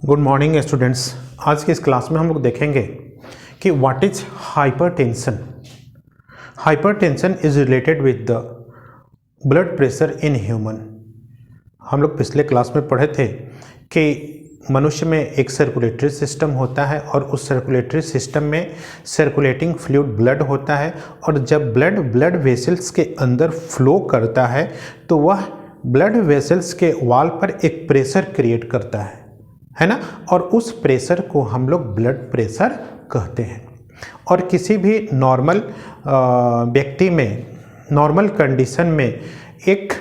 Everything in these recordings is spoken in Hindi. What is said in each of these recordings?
Good morning students. आज की इस क्लास में हम लोग देखेंगे कि what is hypertension. Hypertension is related with the blood pressure in human. हम लोग पिछले क्लास में पढ़े थे कि मनुष्य में एक सर्कुलेटरी सिस्टम होता है और उस सर्कुलेटरी सिस्टम में सर्कुलेटिंग फ्लूइड ब्लड होता है, और जब ब्लड वेसल्स के अंदर फ्लो करता है तो वह ब्लड वेसल्स के वॉल पर एक प्रेशर क्रिएट करता है ना, और उस प्रेशर को हम लोग ब्लड प्रेशर कहते हैं। और किसी भी नॉर्मल व्यक्ति में, नॉर्मल कंडीशन में एक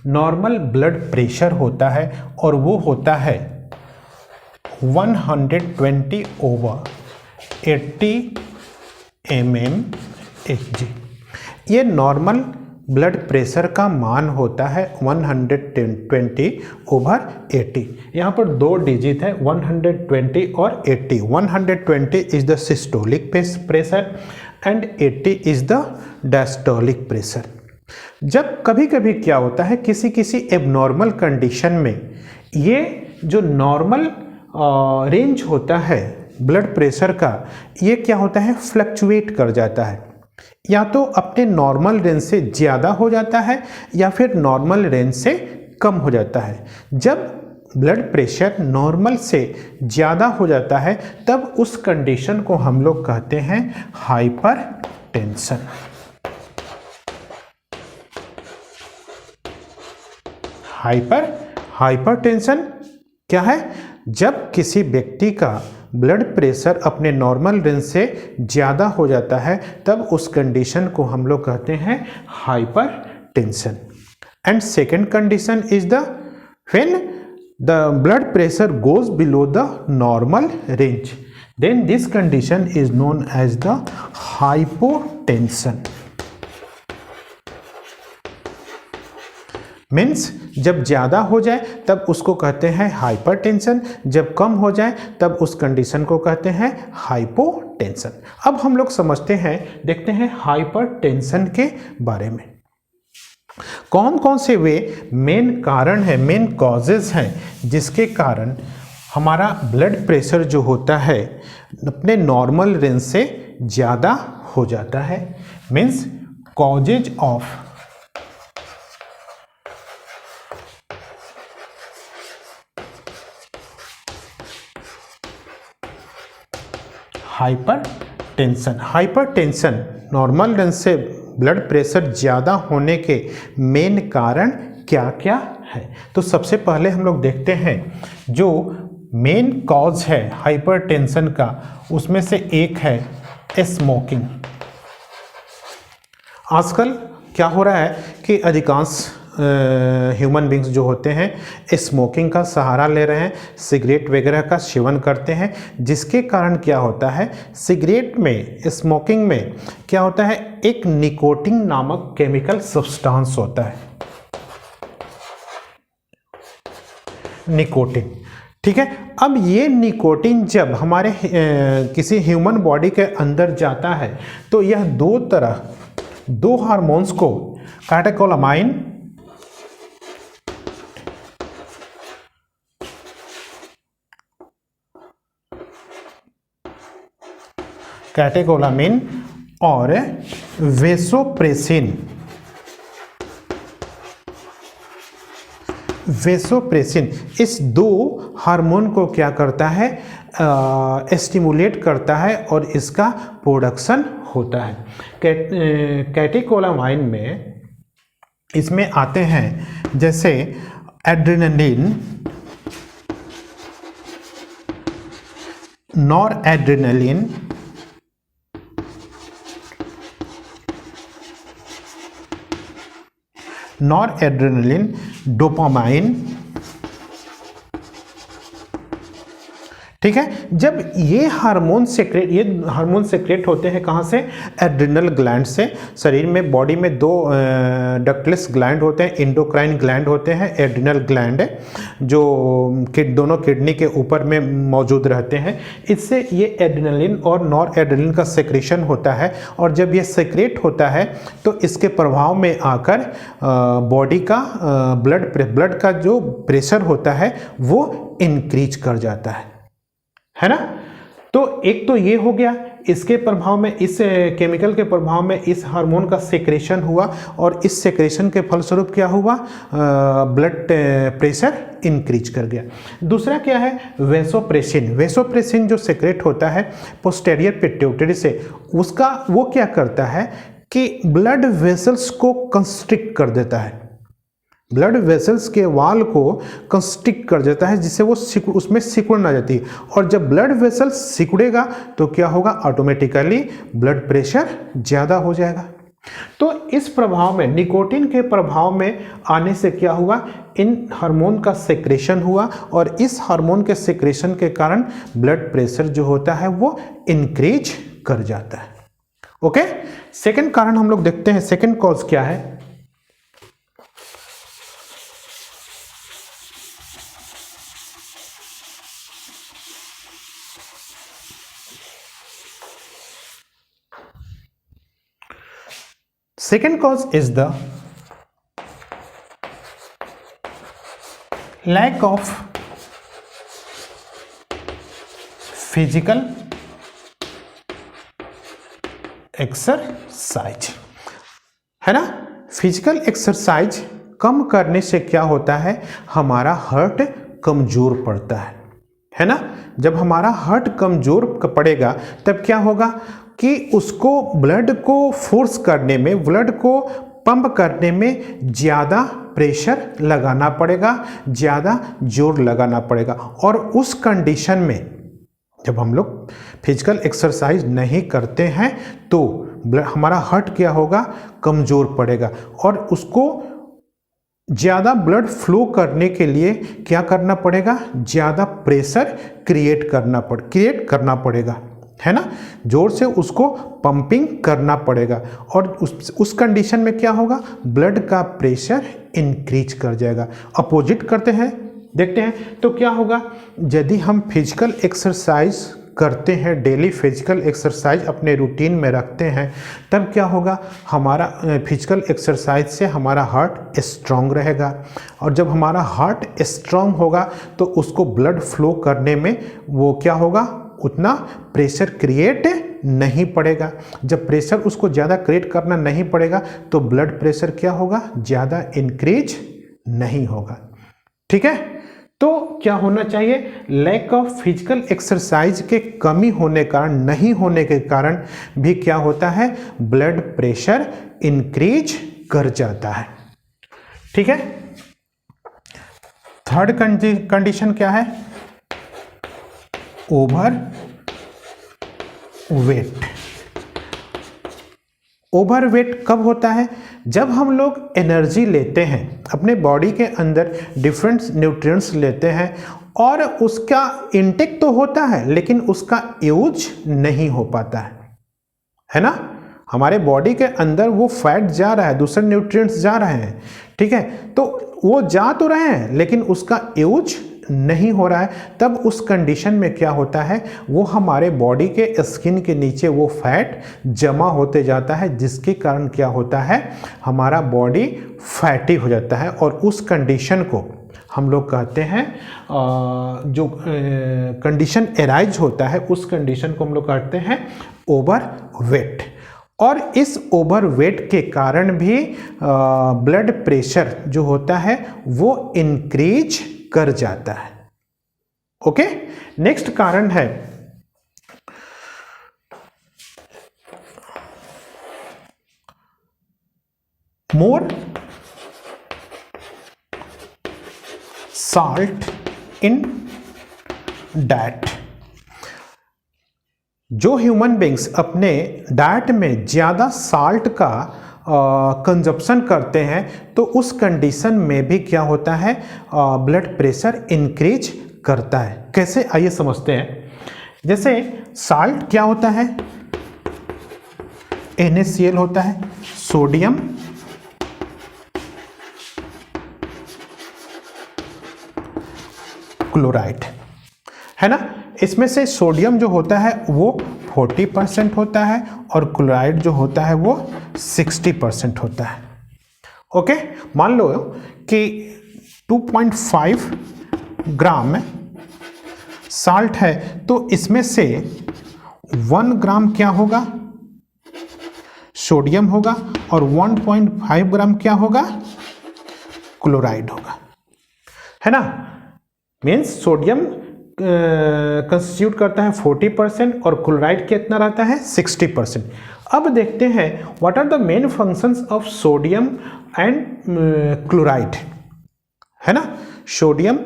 नॉर्मल ब्लड प्रेशर होता है और वो होता है 120/80 mmHg। ये नॉर्मल ब्लड प्रेशर का मान होता है 120/80। यहाँ पर दो डिजिट है, 120 और 80। 120 is the systolic pressure and 80 is the diastolic pressure. जब कभी कभी क्या होता है, किसी एबनॉर्मल कंडीशन में ये जो नॉर्मल रेंज होता है ब्लड प्रेशर का, ये क्या होता है, फ्लक्चुएट कर जाता है, या तो अपने नॉर्मल रेंज से ज़्यादा हो जाता है या फिर नॉर्मल रेंज से कम हो जाता है। जब ब्लड प्रेशर नॉर्मल से ज़्यादा हो जाता है तब उस कंडीशन को हम लोग कहते हैं हाइपरटेंशन। हाइपरटेंशन क्या है? जब किसी व्यक्ति का ब्लड प्रेशर अपने नॉर्मल रेंज से ज़्यादा हो जाता है तब उस कंडीशन को हम लोग कहते हैं hypertension. And second condition is the when the blood pressure goes below the normal range, then this condition is known as the hypotension. Means जब ज़्यादा हो जाए तब उसको कहते हैं हाइपरटेंशन, जब कम हो जाए तब उस कंडीशन को कहते हैं हाइपोटेंशन। अब हम लोग समझते हैं, देखते हैं हाइपरटेंशन के बारे में। कौन कौन से वे मेन कारण है, मेन कॉजेज हैं जिसके कारण हमारा ब्लड प्रेशर जो होता है अपने नॉर्मल रेंज से ज़्यादा हो जाता है। Means causes of hypertension. Hypertension normal range से ब्लड प्रेशर ज़्यादा होने के मेन कारण क्या क्या है? तो सबसे पहले हम लोग देखते हैं जो मेन कॉज है हाइपरटेंशन का, उसमें से एक है स्मोकिंग। आजकल क्या हो रहा है कि अधिकांश ह्यूमन बींग्स जो होते हैं स्मोकिंग का सहारा ले रहे हैं, सिगरेट वगैरह का सेवन करते हैं, जिसके कारण क्या होता है, सिगरेट में, स्मोकिंग में क्या होता है, एक निकोटीन नामक केमिकल सब्सटेंस होता है, निकोटीन। ठीक है, अब ये निकोटीन जब हमारे किसी ह्यूमन बॉडी के अंदर जाता है तो यह दो हार्मोन्स को, कैटेकोलामिन और वेसोप्रेसिन, इस दो हार्मोन को क्या करता है, स्टिमुलेट करता है और इसका प्रोडक्शन होता है। कैटेकोलामाइन में इसमें आते हैं जैसे एड्रेनलिन, नॉरएड्रेनलिन, डोपामाइन, ठीक है। जब ये हार्मोन सेक्रेट होते हैं कहाँ से? एड्रिनल ग्लैंड से। शरीर में, बॉडी में दो डक्टलेस ग्लैंड होते हैं, इंडोक्राइन ग्लैंड होते हैं, एड्रिनल ग्लैंड है जो दोनों किडनी के ऊपर में मौजूद रहते हैं। इससे ये एड्रिनलिन और नॉर एड्रिनलिन का सेक्रेशन होता है, और जब ये सेक्रेट होता है तो इसके प्रभाव में आकर बॉडी का ब्लड का जो प्रेशर होता है वो इंक्रीज कर जाता है ना। तो एक तो ये हो गया, इसके प्रभाव में, इस केमिकल के प्रभाव में इस हार्मोन का सेक्रेशन हुआ, और इस सेक्रेशन के फलस्वरूप क्या हुआ? ब्लड प्रेशर इंक्रीज कर गया। दूसरा क्या है? वेसोप्रेसिन जो सेक्रेट होता है पोस्टेरियर पिट्यूटरी से, उसका वो क्या करता है कि ब्लड वेसल्स को कंस्ट्रिक्ट कर देता है, ब्लड वेसल्स के वाल को कंस्ट्रिक्ट कर देता है, जिससे वो उसमें सिकुड़ ना जाती। और जब ब्लड वेसल्स सिकुड़ेगा तो क्या होगा? ऑटोमेटिकली ब्लड प्रेशर ज़्यादा हो जाएगा। तो इस प्रभाव में, निकोटीन के प्रभाव में आने से क्या हुआ? इन हार्मोन का सेक्रेशन हुआ, और इस हार्मोन के सेक्रेशन के कारण ब्लड प्रेशर जो होता है वो इंक्रीज कर जाता है। ओके, सेकेंड कारण हम लोग देखते हैं, सेकेंड कॉज क्या है? Second cause is the lack of physical exercise, है ना। फिजिकल एक्सरसाइज कम करने से क्या होता है? हमारा हार्ट कमजोर पड़ता है ना। जब हमारा हार्ट कमजोर पड़ेगा तब क्या होगा कि उसको ब्लड को फोर्स करने में, ब्लड को पंप करने में ज़्यादा प्रेशर लगाना पड़ेगा, ज़्यादा जोर लगाना पड़ेगा। और उस कंडीशन में जब हम लोग फिजिकल एक्सरसाइज नहीं करते हैं तो हमारा हार्ट क्या होगा? कमज़ोर पड़ेगा, और उसको ज़्यादा ब्लड फ्लो करने के लिए क्या करना पड़ेगा? ज़्यादा प्रेशर क्रिएट करना पड़ेगा, है ना। जोर से उसको पंपिंग करना पड़ेगा, और उस कंडीशन में क्या होगा? ब्लड का प्रेशर इंक्रीज कर जाएगा। अपोजिट करते हैं, देखते हैं तो क्या होगा? यदि हम फिजिकल एक्सरसाइज करते हैं, डेली फिजिकल एक्सरसाइज अपने रूटीन में रखते हैं, तब क्या होगा? हमारा फिजिकल एक्सरसाइज से हमारा हार्ट स्ट्रांग रहेगा, और जब हमारा हार्ट स्ट्रांग होगा तो उसको ब्लड फ्लो करने में वो क्या होगा? उतना प्रेशर क्रिएट नहीं पड़ेगा। जब प्रेशर उसको ज़्यादा क्रिएट करना नहीं पड़ेगा तो ब्लड प्रेशर क्या होगा? ज़्यादा इंक्रीज नहीं होगा। ठीक है, तो क्या होना चाहिए? लैक ऑफ फिजिकल एक्सरसाइज के कमी होने कारण, नहीं होने के कारण भी क्या होता है? ब्लड प्रेशर इंक्रीज कर जाता है। ठीक है, थर्ड कंडीशन क्या है? ओवर वेट कब होता है? जब हम लोग एनर्जी लेते हैं, अपने बॉडी के अंदर डिफरेंट न्यूट्रिएंट्स लेते हैं, और उसका इनटेक तो होता है लेकिन उसका यूज नहीं हो पाता है ना। हमारे बॉडी के अंदर वो फैट जा रहा है, दूसरे न्यूट्रिएंट्स जा रहे हैं, ठीक है, तो वो जा तो रहे हैं लेकिन उसका यूज नहीं हो रहा है। तब उस कंडीशन में क्या होता है? वो हमारे बॉडी के स्किन के नीचे वो फैट जमा होते जाता है, जिसके कारण क्या होता है? हमारा बॉडी फैटी हो जाता है, और उस कंडीशन को हम लोग कहते हैं, जो कंडीशन एराइज होता है उस कंडीशन को हम लोग कहते हैं ओवरवेट। और इस ओवरवेट के कारण भी ब्लड प्रेशर जो होता है वो इंक्रीज कर जाता है। ओके, नेक्स्ट कारण है मोर salt in डाइट। जो ह्यूमन बींग्स अपने डाइट में ज़्यादा साल्ट का कंजप्शन करते हैं तो उस कंडीशन में भी क्या होता है? ब्लड प्रेशर इंक्रीज करता है। कैसे? आइए समझते हैं। जैसे साल्ट क्या होता है, NaCl होता है, सोडियम क्लोराइड, है ना। इसमें से सोडियम जो होता है वो 40% होता है और क्लोराइड जो होता है वो 60% होता है। ओके, मान लो कि 2.5 ग्राम साल्ट है तो इसमें से 1 ग्राम क्या होगा, सोडियम होगा, और 1.5 ग्राम क्या होगा, क्लोराइड होगा, है ना। मीन्स सोडियम कंस्टिट्यूट करता है 40% और क्लोराइड कितना रहता है, 60%। अब देखते हैं what are the main functions of sodium and chloride, है ना। सोडियम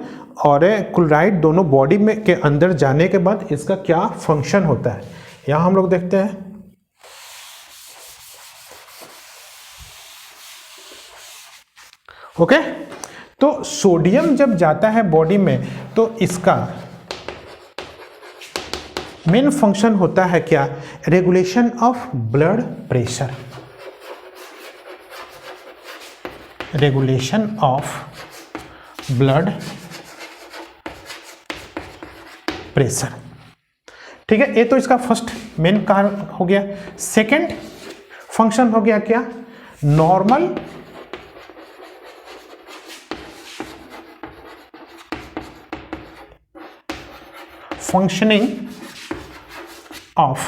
और क्लोराइड दोनों बॉडी में के अंदर जाने के बाद इसका क्या फंक्शन होता है, यहां हम लोग देखते हैं। ओके, तो सोडियम जब जाता है बॉडी में तो इसका मेन फंक्शन होता है क्या, regulation of blood pressure, regulation of blood pressure. ठीक है, ये तो इसका फर्स्ट मेन कारण हो गया। सेकंड फंक्शन हो गया क्या, normal functioning of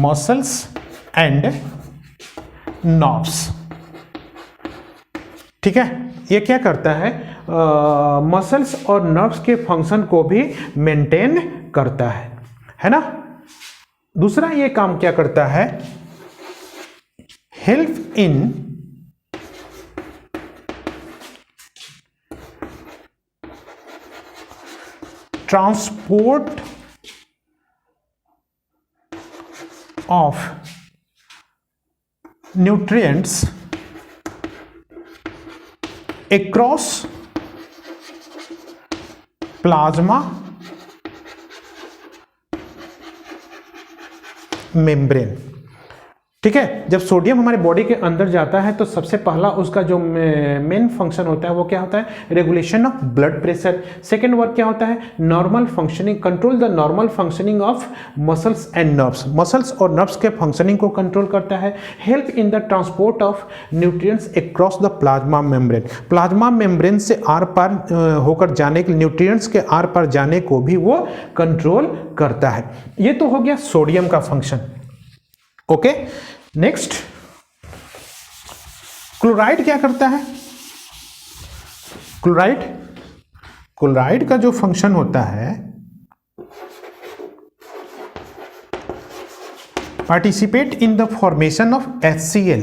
muscles and nerves। ठीक है, ये क्या करता है, मसल्स और नर्व्स के फंक्शन को भी मेंटेन करता है ना। दूसरा ये काम क्या करता है, help in transport of nutrients across plasma membrane. ठीक है, जब सोडियम हमारे बॉडी के अंदर जाता है तो सबसे पहला उसका जो मेन फंक्शन होता है वो क्या होता है, regulation of blood pressure. Second work क्या होता है, normal functioning, control the normal functioning of muscles and nerves, muscles और नर्व्स के फंक्शनिंग को कंट्रोल करता है। Help in the transport of nutrients across the plasma membrane, plasma membrane से आर पार होकर जाने के, न्यूट्रिएंट्स के आर पार जाने को भी वो कंट्रोल करता है। ये तो हो गया सोडियम का फंक्शन। ओके, नेक्स्ट क्लोराइड क्या करता है, क्लोराइड का जो फंक्शन होता है, participate in the formation of HCl,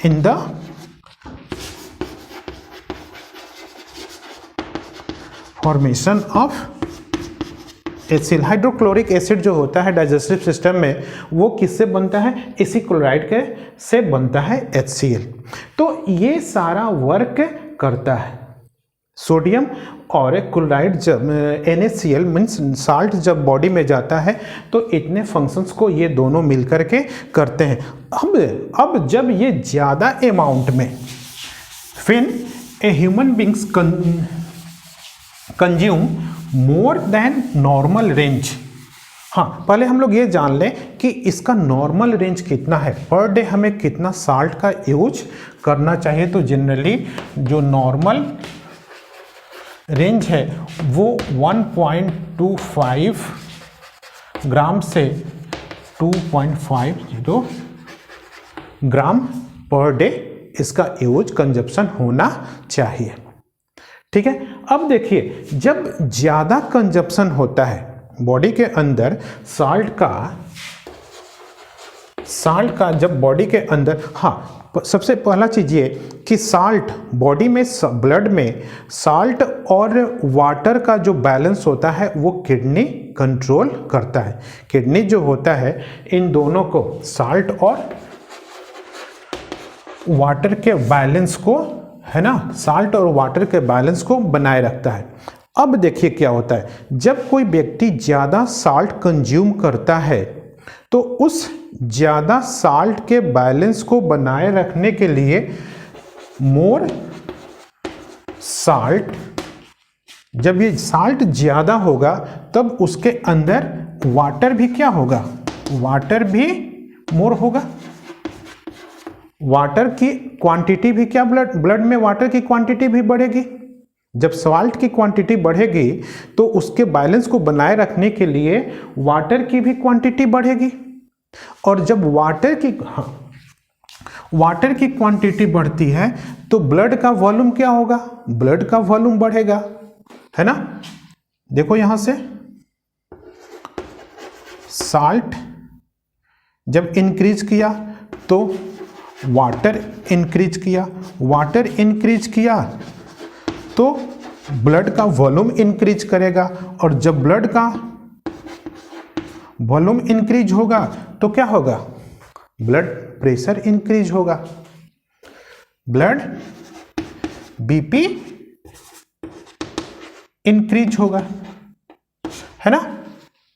in the formation of HCl। Hydrochloric acid जो होता है डाइजेस्टिव सिस्टम में वो किससे बनता है, इसी क्लोराइड के से बनता है HCl। तो ये सारा वर्क करता है सोडियम और क्लोराइड। जब NaCl मीन्स साल्ट जब बॉडी में जाता है तो इतने फंक्शंस को ये दोनों मिलकर के करते हैं। अब जब ये ज़्यादा अमाउंट में फिर a human beings consume more than normal range. हाँ, पहले हम लोग ये जान लें कि इसका नॉर्मल रेंज कितना है, पर डे हमें कितना साल्ट का यूज करना चाहिए। तो जनरली जो नॉर्मल रेंज है वो 1.25 ग्राम से 2.50 ग्राम पर डे इसका यूज कंजप्शन होना चाहिए। ठीक है, अब देखिए जब ज़्यादा कंजप्शन होता है बॉडी के अंदर साल्ट का जब बॉडी के अंदर, हाँ, सबसे पहला चीज़ ये कि साल्ट बॉडी में, ब्लड में साल्ट और वाटर का जो बैलेंस होता है वो किडनी कंट्रोल करता है। किडनी जो होता है इन दोनों को, साल्ट और वाटर के बैलेंस को, है ना, साल्ट और वाटर के बैलेंस को बनाए रखता है। अब देखिए क्या होता है, जब कोई व्यक्ति ज़्यादा साल्ट कंज्यूम करता है तो उस ज़्यादा साल्ट के बैलेंस को बनाए रखने के लिए मोर साल्ट, जब ये साल्ट ज़्यादा होगा तब उसके अंदर वाटर भी क्या होगा, वाटर भी मोर होगा। वाटर की क्वांटिटी भी क्या, ब्लड में वाटर की क्वांटिटी भी बढ़ेगी। जब साल्ट की क्वांटिटी बढ़ेगी तो उसके बैलेंस को बनाए रखने के लिए वाटर की भी क्वांटिटी बढ़ेगी, और जब वाटर की क्वांटिटी बढ़ती है तो ब्लड का वॉल्यूम क्या होगा, ब्लड का वॉल्यूम बढ़ेगा, है ना। देखो यहां से साल्ट जब इंक्रीज किया तो वाटर इंक्रीज किया, वाटर इंक्रीज किया तो ब्लड का वॉल्यूम इंक्रीज करेगा, और जब ब्लड का वॉल्यूम इंक्रीज होगा तो क्या होगा, ब्लड प्रेशर इंक्रीज होगा, ब्लड बीपी इंक्रीज होगा, है ना।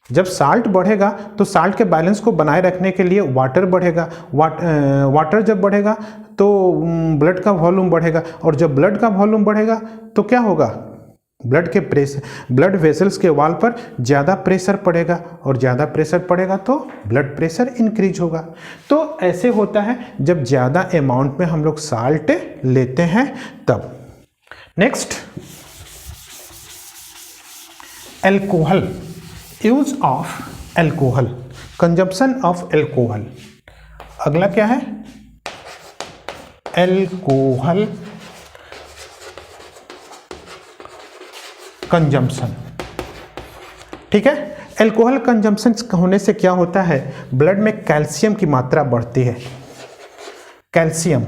जब साल्ट बढ़ेगा तो साल्ट के बैलेंस को बनाए रखने के लिए वाटर बढ़ेगा, वाटर जब बढ़ेगा तो ब्लड का वॉल्यूम बढ़ेगा, और जब ब्लड का वॉल्यूम बढ़ेगा तो क्या होगा, ब्लड वेसल्स के वॉल पर ज़्यादा प्रेशर पड़ेगा, और ज़्यादा प्रेशर पड़ेगा तो ब्लड प्रेशर इंक्रीज होगा। तो ऐसे होता है जब ज़्यादा अमाउंट में हम लोग साल्ट लेते हैं तब। Next, alcohol, use of alcohol, consumption of alcohol. अगला क्या है, एल्कोहल कंजम्पशन। ठीक है, एल्कोहल कंजम्पशन होने से क्या होता है, ब्लड में कैल्शियम की मात्रा बढ़ती है, कैल्शियम,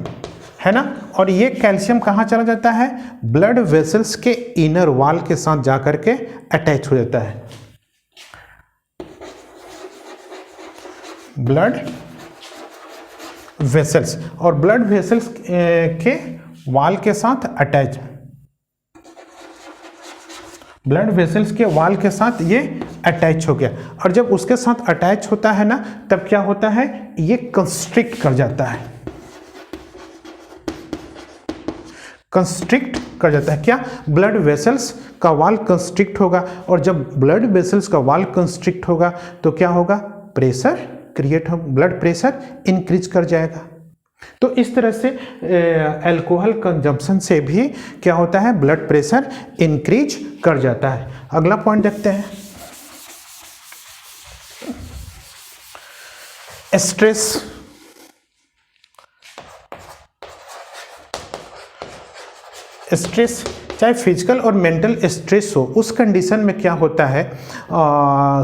है ना। और ये कैल्शियम कहाँ चला जाता है, ब्लड वेसल्स के इनर वॉल के साथ जाकर के अटैच हो जाता है, ब्लड वेसल्स, और ब्लड वेसल्स के वॉल के साथ अटैच, ब्लड वेसल्स के वॉल के साथ ये अटैच हो गया, और जब उसके साथ अटैच होता है ना तब क्या होता है, ये कंस्ट्रिक्ट कर जाता है, कंस्ट्रिक्ट कर जाता है, क्या, ब्लड वेसल्स का वॉल कंस्ट्रिक्ट होगा, और जब ब्लड वेसल्स का वॉल कंस्ट्रिक्ट होगा तो क्या होगा, प्रेशर क्रिएट हो, ब्लड प्रेशर इंक्रीज कर जाएगा। तो इस तरह से अल्कोहल कंजम्पशन से भी क्या होता है, ब्लड प्रेशर इंक्रीज कर जाता है। अगला पॉइंट देखते हैं, स्ट्रेस, स्ट्रेस चाहे फिजिकल और मेंटल स्ट्रेस हो, उस कंडीशन में क्या होता है,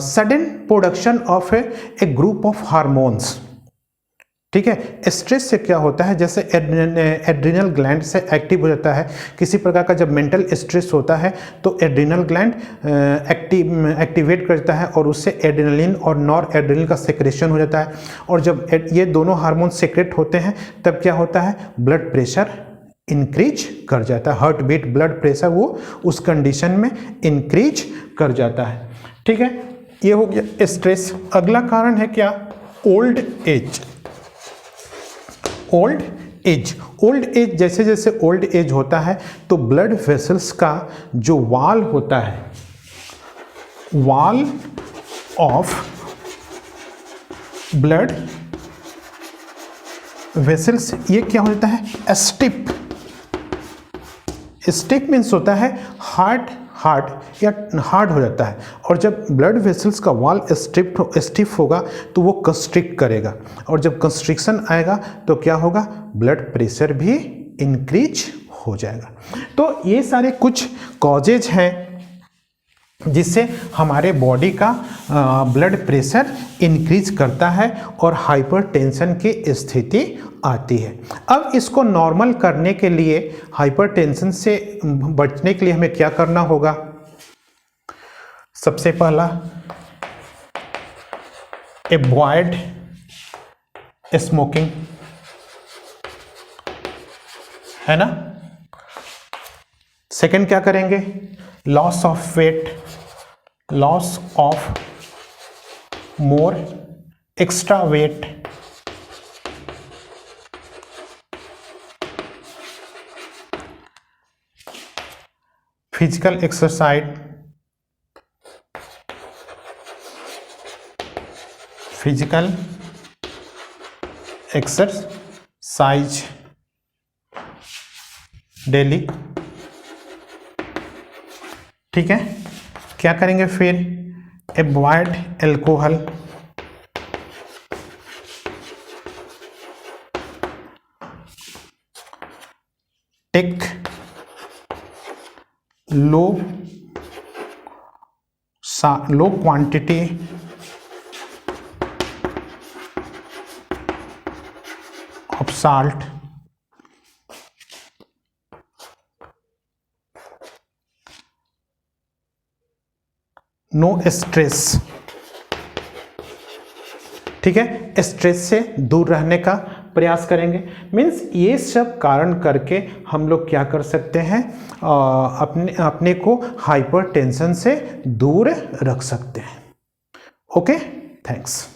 sudden production of A group of hormones. ठीक है, स्ट्रेस से क्या होता है, जैसे एड्रिनल ग्लैंड से एक्टिव हो जाता है, किसी प्रकार का जब मेंटल स्ट्रेस होता है तो एड्रिनल ग्लैंड एक्टिवेट करता है, और उससे एड्रेनलिन और नॉर एड्रेनलिन का सेक्रेशन हो जाता है, और जब ये दोनों हार्मोन सेक्रेट होते हैं तब क्या होता है, ब्लड प्रेशर इंक्रीज कर जाता है, हार्ट बीट, ब्लड प्रेशर वो उस कंडीशन में इंक्रीज कर जाता है। ठीक है, ये हो गया स्ट्रेस। अगला कारण है क्या, old age, old age. Old age, जैसे जैसे ओल्ड एज होता है तो ब्लड वेसल्स का जो वॉल होता है, वॉल ऑफ ब्लड वेसल्स, ये क्या होता है, स्टिफ। स्टिफ मीन्स होता है हार्ड या हार्ड हो जाता है, और जब ब्लड वेसल्स का वॉल स्टिफ होगा तो वो कंस्ट्रिक्ट करेगा, और जब कंस्ट्रिक्शन आएगा तो क्या होगा, ब्लड प्रेशर भी इंक्रीज हो जाएगा। तो ये सारे कुछ कॉजेज हैं जिससे हमारे बॉडी का ब्लड प्रेशर इंक्रीज करता है और हाइपरटेंशन की स्थिति आती है। अब इसको नॉर्मल करने के लिए, हाइपरटेंशन से बचने के लिए हमें क्या करना होगा, सबसे पहला, अवॉइड स्मोकिंग, है ना। सेकंड क्या करेंगे, loss of weight, loss of more extra weight, physical exercise, physical exercise daily. ठीक है, क्या करेंगे फिर, avoid alcohol, take low quantity of salt, no stress. ठीक है, स्ट्रेस से दूर रहने का प्रयास करेंगे। मीन्स ये सब कारण करके हम लोग क्या कर सकते हैं, अपने को हाइपरटेंशन से दूर रख सकते हैं। Okay, thanks.